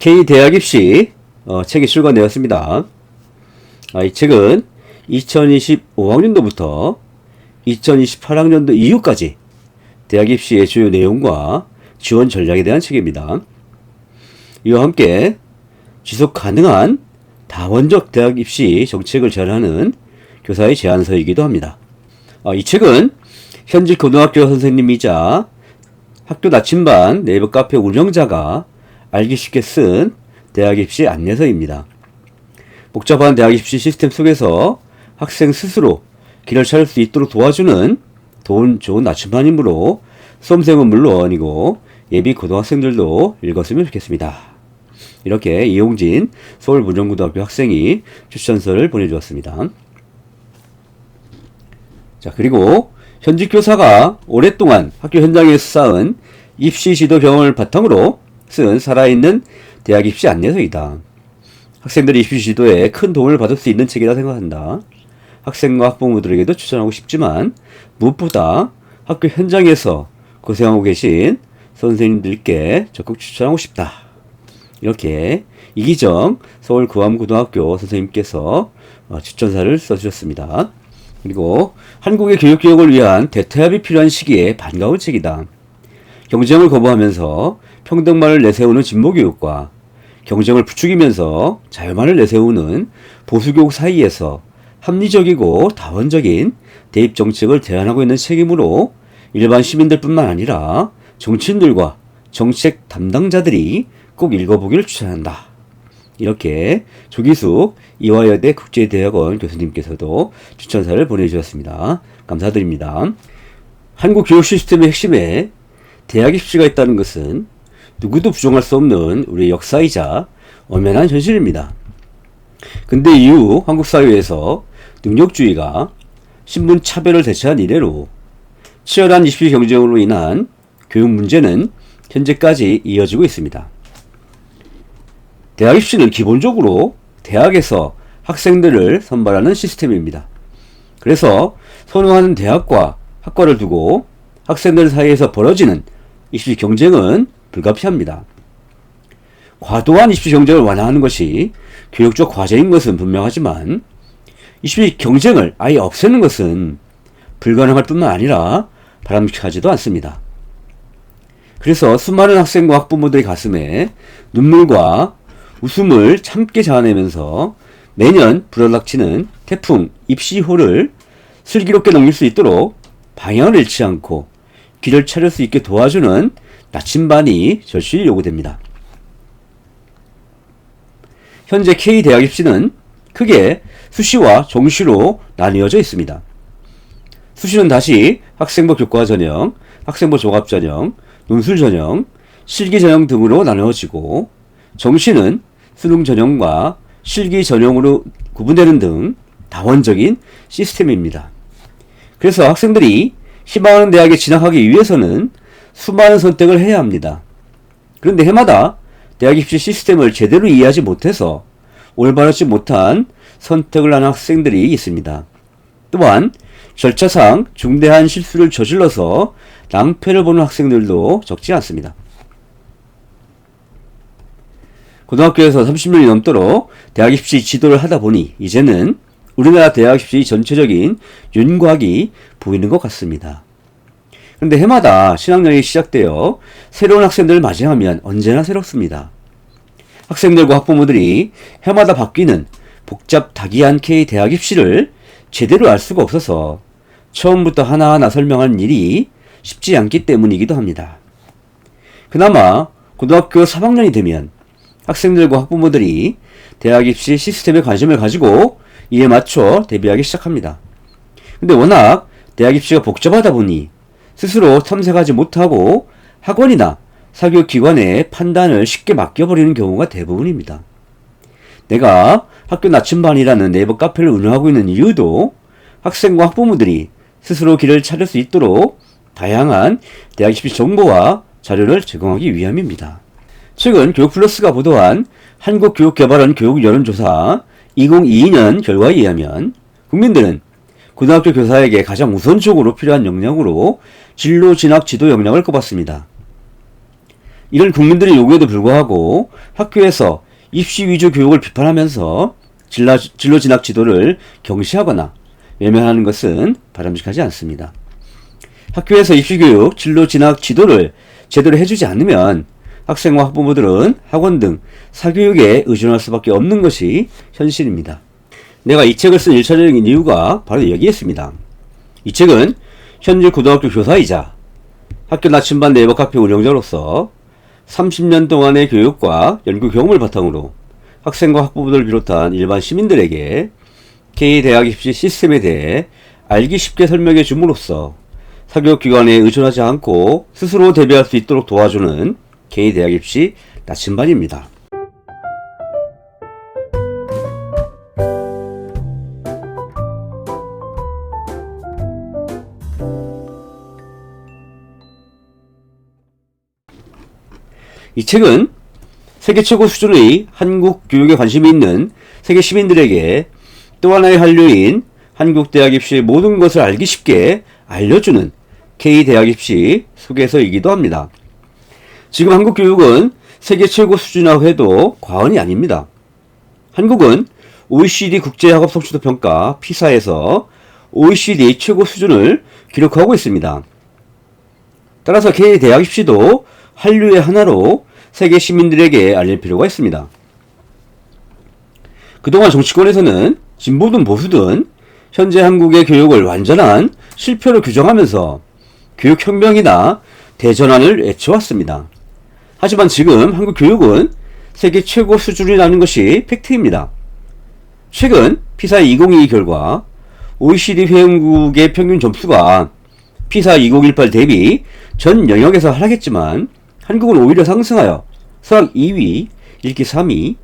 K대학 입시 책이 출간되었습니다. 이 책은 2025학년도부터 2028학년도 이후까지 대학 입시의 주요 내용과 지원 전략에 대한 책입니다. 이와 함께 지속 가능한 다원적 대학 입시 정책을 제안하는 교사의 제안서이기도 합니다. 이 책은 현직 고등학교 선생님이자 학교 나침반 네이버 카페 운영자가 알기 쉽게 쓴 대학 입시 안내서입니다. 복잡한 대학 입시 시스템 속에서 학생 스스로 길을 찾을 수 있도록 도와주는 좋은 나침반이므로 수험생은 물론이고 예비 고등학생들도 읽었으면 좋겠습니다. 이렇게 이용진 서울문정고등학교 학생이 추천서를 보내주었습니다. 자, 그리고 현직 교사가 오랫동안 학교 현장에서 쌓은 입시 지도 경험을 바탕으로 쓴 살아있는 대학 입시 안내서이다. 학생들이 입시 지도에 큰 도움을 받을 수 있는 책이라 생각한다. 학생과 학부모들에게도 추천하고 싶지만 무엇보다 학교 현장에서 고생하고 계신 선생님들께 적극 추천하고 싶다. 이렇게 이기정 서울구암고등학교 선생님께서 추천사를 써주셨습니다. 그리고 한국의 교육개혁을 위한 대타협이 필요한 시기에 반가운 책이다. 경쟁을 거부하면서 평등만을 내세우는 진보교육과 경쟁을 부추기면서 자유만을 내세우는 보수교육 사이에서 합리적이고 다원적인 대입정책을 제안하고 있는 책이므로 일반 시민들뿐만 아니라 정치인들과 정책 담당자들이 꼭 읽어보기를 추천한다. 이렇게 조기숙 이화여대 국제대학원 교수님께서도 추천사를 보내주셨습니다. 감사드립니다. 한국 교육 시스템의 핵심에 대학 입시가 있다는 것은 누구도 부정할 수 없는 우리의 역사이자 엄연한 현실입니다. 근대 이후 한국 사회에서 능력주의가 신분 차별을 대체한 이래로 치열한 입시 경쟁으로 인한 교육 문제는 현재까지 이어지고 있습니다. 대학 입시는 기본적으로 대학에서 학생들을 선발하는 시스템입니다. 그래서 선호하는 대학과 학과를 두고 학생들 사이에서 벌어지는 입시 경쟁은 불가피합니다. 과도한 입시 경쟁을 완화하는 것이 교육적 과제인 것은 분명하지만 입시 경쟁을 아예 없애는 것은 불가능할 뿐만 아니라 바람직하지도 않습니다. 그래서 수많은 학생과 학부모들의 가슴에 눈물과 웃음을 참게 자아내면서 매년 불어닥치는 태풍 입시호를 슬기롭게 넘길 수 있도록 방향을 잃지 않고 길을 찾을 수 있게 도와주는 나침반이 절실히 요구됩니다. 현재 K대학 입시는 크게 수시와 정시로 나뉘어져 있습니다. 수시는 다시 학생부 교과 전형, 학생부 종합 전형, 논술 전형, 실기 전형 등으로 나누어지고 정시는 수능 전형과 실기 전형으로 구분되는 등 다원적인 시스템입니다. 그래서 학생들이 희망하는 대학에 진학하기 위해서는 수많은 선택을 해야 합니다. 그런데 해마다 대학 입시 시스템을 제대로 이해하지 못해서 올바르지 못한 선택을 하는 학생들이 있습니다. 또한 절차상 중대한 실수를 저질러서 낭패를 보는 학생들도 적지 않습니다. 고등학교에서 30년이 넘도록 대학 입시 지도를 하다 보니 이제는 우리나라 대학 입시 전체적인 윤곽이 보이는 것 같습니다. 그런데 해마다 신학년이 시작되어 새로운 학생들을 맞이하면 언제나 새롭습니다. 학생들과 학부모들이 해마다 바뀌는 복잡다기한 K대학 입시를 제대로 알 수가 없어서 처음부터 하나하나 설명하는 일이 쉽지 않기 때문이기도 합니다. 그나마 고등학교 3학년이 되면 학생들과 학부모들이 대학 입시 시스템에 관심을 가지고 이에 맞춰 대비하기 시작합니다. 근데 워낙 대학 입시가 복잡하다 보니 스스로 탐색하지 못하고 학원이나 사교육기관의 판단을 쉽게 맡겨버리는 경우가 대부분입니다. 내가 학교 나침반이라는 네이버 카페를 운영하고 있는 이유도 학생과 학부모들이 스스로 길을 찾을 수 있도록 다양한 대학 입시 정보와 자료를 제공하기 위함입니다. 최근 교육플러스가 보도한 한국교육개발원 교육여론조사 2022년 결과에 의하면 국민들은 고등학교 교사에게 가장 우선적으로 필요한 역량으로 진로 진학 지도 역량을 꼽았습니다. 이런 국민들의 요구에도 불구하고 학교에서 입시 위주 교육을 비판하면서 진로 진학 지도를 경시하거나 외면하는 것은 바람직하지 않습니다. 학교에서 입시 교육, 진로 진학 지도를 제대로 해주지 않으면 학생과 학부모들은 학원 등 사교육에 의존할 수밖에 없는 것이 현실입니다. 내가 이 책을 쓴 1차적인 이유가 바로 여기에 있습니다. 이 책은 현직 고등학교 교사이자 학교 나침반 네이버 카페 운영자로서 30년 동안의 교육과 연구 경험을 바탕으로 학생과 학부모들을 비롯한 일반 시민들에게 K대학 입시 시스템에 대해 알기 쉽게 설명해 줌으로써 사교육기관에 의존하지 않고 스스로 대비할 수 있도록 도와주는 K대학 입시 나침반입니다. 이 책은 세계 최고 수준의 한국 교육에 관심이 있는 세계 시민들에게 또 하나의 한류인 한국대학 입시의 모든 것을 알기 쉽게 알려주는 K대학 입시 소개서이기도 합니다. 지금 한국 교육은 세계 최고 수준이라고 해도 과언이 아닙니다. 한국은 OECD 국제학업 성취도 평가 피사에서 OECD 최고 수준을 기록하고 있습니다. 따라서 K대학 입시도 한류의 하나로 세계 시민들에게 알릴 필요가 있습니다. 그동안 정치권에서는 진보든 보수든 현재 한국의 교육을 완전한 실패로 규정하면서 교육혁명이나 대전환을 외쳐왔습니다. 하지만 지금 한국 교육은 세계 최고 수준이라는 것이 팩트입니다. 최근 피사 2022 결과 OECD 회원국의 평균 점수가 피사 2018 대비 전 영역에서 하락했지만 한국은 오히려 상승하여 수학 2위, 읽기 3위,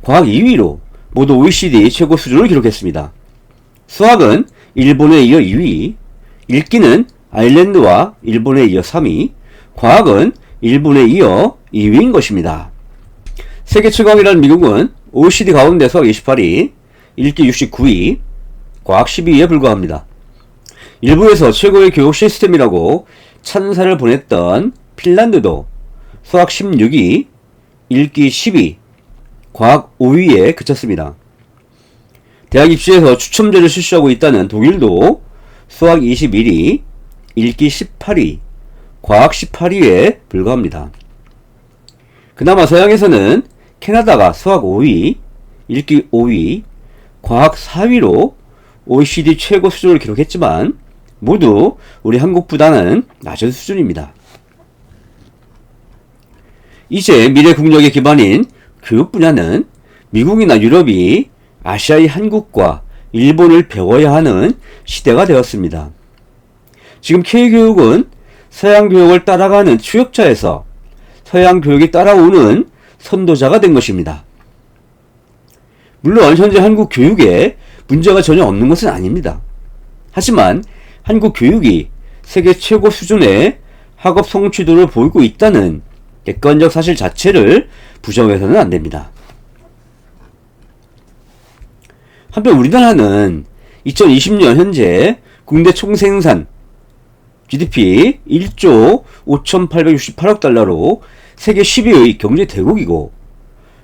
과학 2위로 모두 OECD 최고 수준을 기록했습니다. 수학은 일본에 이어 2위, 읽기는 아일랜드와 일본에 이어 3위, 과학은 일본에 이어 2위인 것입니다. 세계 최강이라는 미국은 OECD 가운데 수학 28위, 읽기 69위, 과학 12위에 불과합니다. 일부에서 최고의 교육 시스템이라고 찬사를 보냈던 핀란드도 수학 16위, 읽기 10위, 과학 5위에 그쳤습니다. 대학 입시에서 추첨제를 실시하고 있다는 독일도 수학 21위, 읽기 18위, 과학 18위에 불과합니다. 그나마 서양에서는 캐나다가 수학 5위, 읽기 5위, 과학 4위로 OECD 최고 수준을 기록했지만 모두 우리 한국보다는 낮은 수준입니다. 이제 미래 국력의 기반인 교육 분야는 미국이나 유럽이 아시아의 한국과 일본을 배워야 하는 시대가 되었습니다. 지금 K교육은 서양 교육을 따라가는 추격자에서 서양 교육이 따라오는 선도자가 된 것입니다. 물론 현재 한국 교육에 문제가 전혀 없는 것은 아닙니다. 하지만 한국 교육이 세계 최고 수준의 학업 성취도를 보이고 있다는 객관적 사실 자체를 부정해서는 안 됩니다. 한편 우리나라는 2020년 현재 국내 총생산 GDP 1조 5,868억 달러로 세계 10위의 경제 대국이고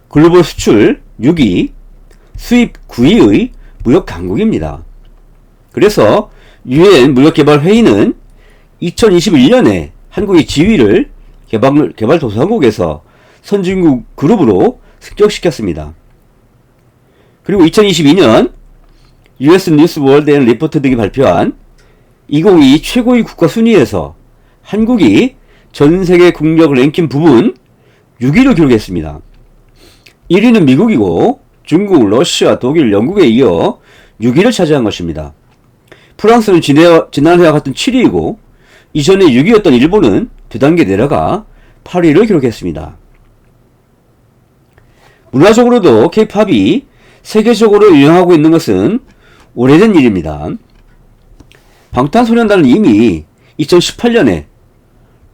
글로벌 수출 6위, 수입 9위의 무역 강국입니다. 그래서 UN 무역개발회의는 2021년에 한국의 지위를 개발도상국에서 선진국 그룹으로 습격시켰습니다. 그리고 2022년 US 뉴스 월드 앤 리포트 등이 발표한 2022 최고의 국가 순위에서 한국이 전세계 국력 랭킹 부문 6위를 기록했습니다. 1위는 미국이고 중국, 러시아, 독일, 영국에 이어 6위를 차지한 것입니다. 프랑스는 지난해와 같은 7위이고 이전에 6위였던 일본은 2단계 내려가 8위를 기록했습니다. 문화적으로도 K-팝이 세계적으로 유행하고 있는 것은 오래된 일입니다. 방탄소년단은 이미 2018년에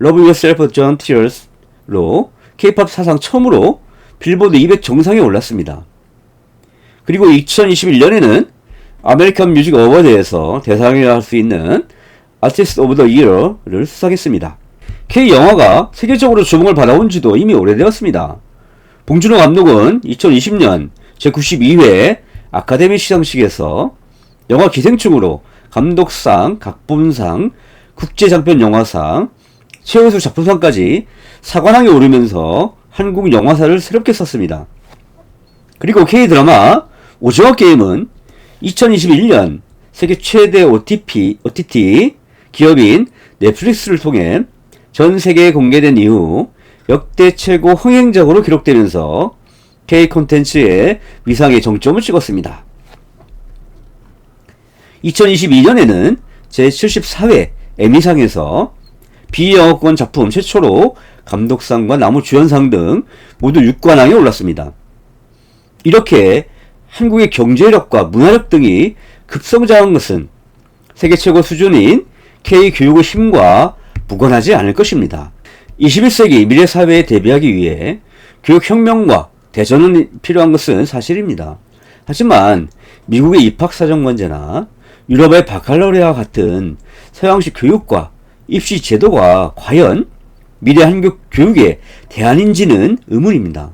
Love Yourself John Tears로 K-팝 사상 처음으로 빌보드 200 정상에 올랐습니다. 그리고 2021년에는 아메리칸 뮤직 어워드에서 대상이라 할 수 있는 아티스트 오브 더 이어를 수상했습니다. K영화가 세계적으로 주목을 받아온 지도 이미 오래되었습니다. 봉준호 감독은 2020년 제92회 아카데미 시상식에서 영화 기생충으로 감독상, 각본상, 국제장편영화상, 최우수 작품상까지 사관왕에 오르면서 한국 영화사를 새롭게 썼습니다. 그리고 K드라마 오징어 게임은 2021년 세계 최대 OTT 기업인 넷플릭스를 통해 전 세계에 공개된 이후 역대 최고 흥행작으로 기록되면서 K 콘텐츠의 위상에 정점을 찍었습니다. 2022년에는 제74회 에미상에서 비영어권 작품 최초로 감독상과 나무주연상 등 모두 6관왕에 올랐습니다. 이렇게 한국의 경제력과 문화력 등이 급성장한 것은 세계 최고 수준인 K교육의 힘과 무관하지 않을 것입니다. 21세기 미래사회에 대비하기 위해 교육혁명과 대전은 필요한 것은 사실입니다. 하지만 미국의 입학사정관제나 유럽의 바칼로레아와 같은 서양식 교육과 입시 제도가 과연 미래 한국 교육의 대안인지는 의문입니다.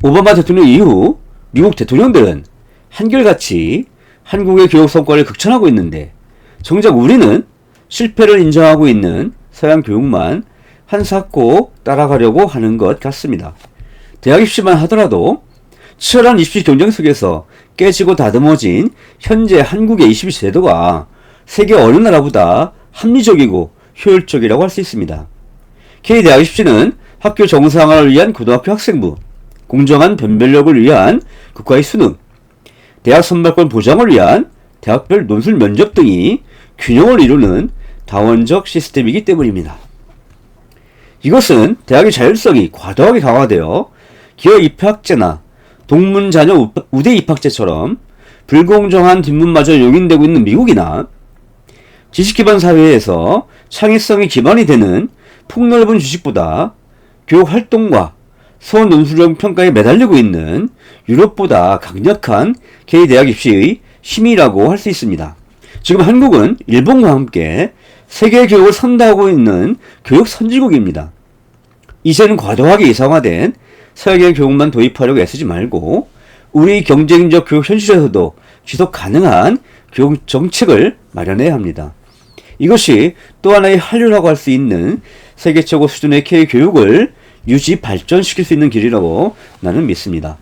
오바마 대통령 이후 미국 대통령들은 한결같이 한국의 교육 성과를 극찬하고 있는데 정작 우리는 실패를 인정하고 있는 서양 교육만 한사코 따라가려고 하는 것 같습니다. 대학 입시만 하더라도 치열한 입시 경쟁 속에서 깨지고 다듬어진 현재 한국의 입시 제도가 세계 어느 나라보다 합리적이고 효율적이라고 할 수 있습니다. K대학 입시는 학교 정상화를 위한 고등학교 학생부, 공정한 변별력을 위한 국가의 수능, 대학 선발권 보장을 위한 대학별 논술 면접 등이 균형을 이루는 다원적 시스템이기 때문입니다. 이것은 대학의 자율성이 과도하게 강화되어 기업 입학제나 동문 자녀 우대 입학제처럼 불공정한 뒷문마저 용인되고 있는 미국이나 지식기반 사회에서 창의성이 기반이 되는 폭넓은 주식보다 교육 활동과 소논술형 평가에 매달리고 있는 유럽보다 강력한 K대학 입시의 힘이라고 할 수 있습니다. 지금 한국은 일본과 함께 세계 교육을 선도하고 있는 교육 선진국입니다. 이제는 과도하게 이상화된 서양의 교육만 도입하려고 애쓰지 말고 우리 경쟁적 교육 현실에서도 지속 가능한 교육 정책을 마련해야 합니다. 이것이 또 하나의 한류라고 할 수 있는 세계 최고 수준의 K교육을 유지 발전시킬 수 있는 길이라고 나는 믿습니다.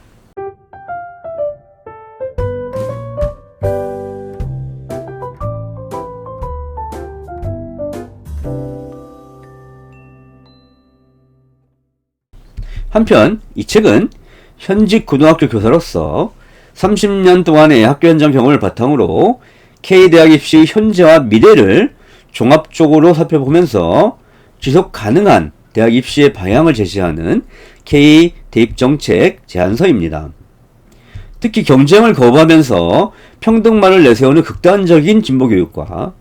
한편 이 책은 현직 고등학교 교사로서 30년 동안의 학교 현장 경험을 바탕으로 K대학 입시의 현재와 미래를 종합적으로 살펴보면서 지속 가능한 대학 입시의 방향을 제시하는 K 대입 정책 제안서입니다. 특히 경쟁을 거부하면서 평등만을 내세우는 극단적인 진보교육과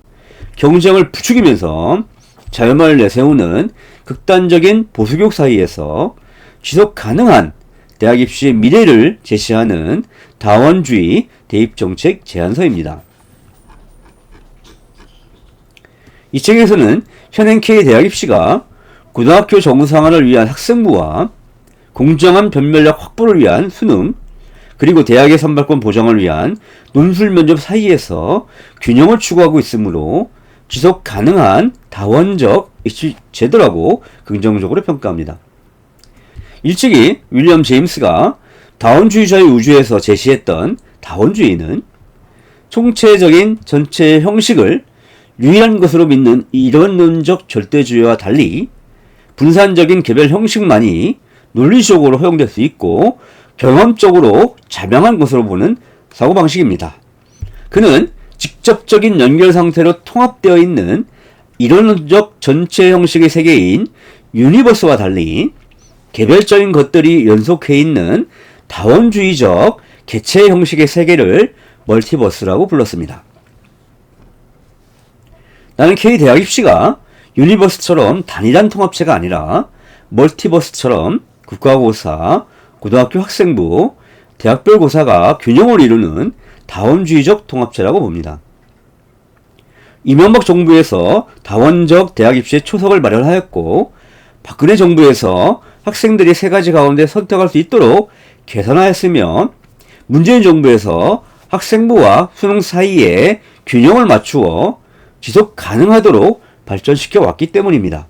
경쟁을 부추기면서 자유만을 내세우는 극단적인 보수교육 사이에서 지속 가능한 대학 입시의 미래를 제시하는 다원주의 대입정책 제안서입니다. 이 책에서는 현행 K대학 입시가 고등학교 정상화를 위한 학생부와 공정한 변별력 확보를 위한 수능, 그리고 대학의 선발권 보장을 위한 논술 면접 사이에서 균형을 추구하고 있으므로 지속 가능한 다원적 입시 제도라고 긍정적으로 평가합니다. 일찍이 윌리엄 제임스가 다원주의자의 우주에서 제시했던 다원주의는 총체적인 전체의 형식을 유일한 것으로 믿는 이론론적 절대주의와 달리 분산적인 개별 형식만이 논리적으로 허용될 수 있고 경험적으로 자명한 것으로 보는 사고방식입니다. 그는 직접적인 연결 상태로 통합되어 있는 이론론적 전체 형식의 세계인 유니버스와 달리 개별적인 것들이 연속해 있는 다원주의적 개체 형식의 세계를 멀티버스라고 불렀습니다. 나는 K대학 입시가 유니버스처럼 단일한 통합체가 아니라 멀티버스처럼 국가고사, 고등학교 학생부, 대학별 고사가 균형을 이루는 다원주의적 통합체라고 봅니다. 이명박 정부에서 다원적 대학 입시의 초석을 마련하였고, 박근혜 정부에서 학생들이 세 가지 가운데 선택할 수 있도록 개선하였으며, 문재인 정부에서 학생부와 수능 사이에 균형을 맞추어 지속 가능하도록 발전시켜 왔기 때문입니다.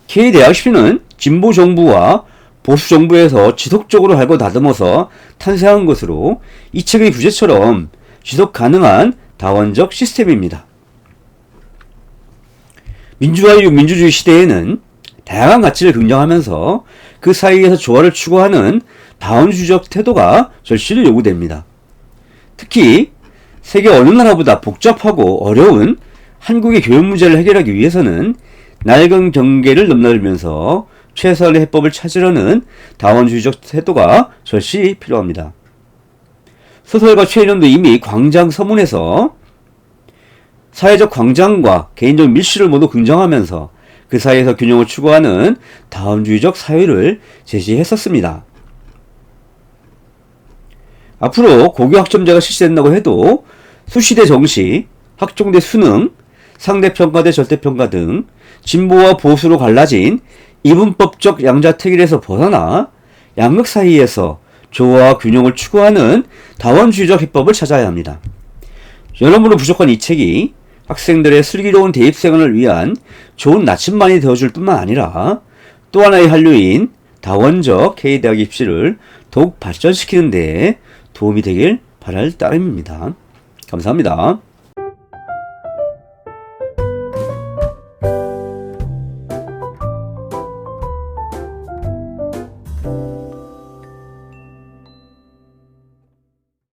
K대학입시는 진보 정부와 보수 정부에서 지속적으로 갈고 다듬어서 탄생한 것으로 이 책의 부제처럼 지속 가능한 다원적 시스템입니다. 민주화이후 민주주의 시대에는 다양한 가치를 긍정하면서 그 사이에서 조화를 추구하는 다원주의적 태도가 절실히 요구됩니다. 특히 세계 어느 나라보다 복잡하고 어려운 한국의 교육 문제를 해결하기 위해서는 낡은 경계를 넘나들면서 최선의 해법을 찾으려는 다원주의적 태도가 절실히 필요합니다. 소설가 최인원도 이미 광장 서문에서 사회적 광장과 개인적 밀실을 모두 긍정하면서 그 사이에서 균형을 추구하는 다원주의적 사회를 제시했었습니다. 앞으로 고교 학점제가 실시된다고 해도 수시대 정시, 학종대 수능, 상대평가 대 절대평가 등 진보와 보수로 갈라진 이분법적 양자택일에서 벗어나 양극 사이에서 조화와 균형을 추구하는 다원주의적 해법을 찾아야 합니다. 여러모로 부족한 이 책이 학생들의 슬기로운 대입생활을 위한 좋은 나침반이 되어줄 뿐만 아니라 또 하나의 한류인 다원적 K대학 입시를 더욱 발전시키는 데 도움이 되길 바랄 따름입니다. 감사합니다.